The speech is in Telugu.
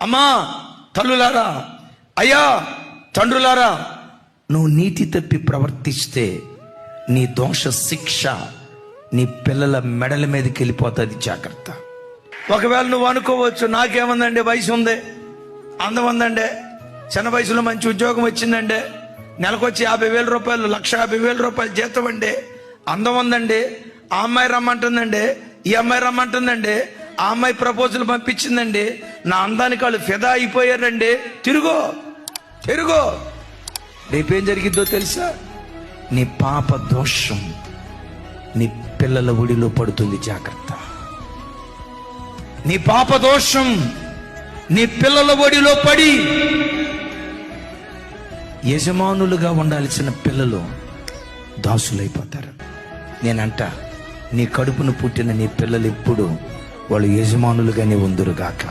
అమ్మా తల్లులారా, అయ్యా తండ్రులారా, నువ్వు నీతి తప్పి ప్రవర్తిస్తే నీ దోష శిక్ష నీ పిల్లల మెడల మీదకి వెళ్ళిపోతుంది. జాగ్రత్త. ఒకవేళ నువ్వు అనుకోవచ్చు, నాకేముందండి, వయసు ఉంది, అందం ఉందండి, చిన్న వయసులో మంచి ఉద్యోగం వచ్చిందండి, నెలకొచ్చి 50,000 రూపాయలు, 1,50,000 రూపాయలు జీతం అండి, అందం ఉందండి, ఆ అమ్మాయి రమ్మంటుందండి, ఈ అమ్మాయి రమ్మంటుందండి, ఆ అమ్మాయి ప్రపోజల్ పంపించిందండి, నా అందానికి వాళ్ళు ఫిదా అయిపోయారండి. తిరుగో. రేపేం జరిగిద్దో తెలుసా? నీ పాప దోషం నీ పిల్లల ఒడిలో పడుతుంది. జాగ్రత్త. నీ పాప దోషం నీ పిల్లల ఒడిలో పడి యజమానులుగా ఉండాల్సిన పిల్లలు దాసులైపోతారు. నేనంట, నీ కడుపును పుట్టిన నీ పిల్లలు ఎప్పుడు వాళ్ళు యజమానులుగానే ఉందురుగాక.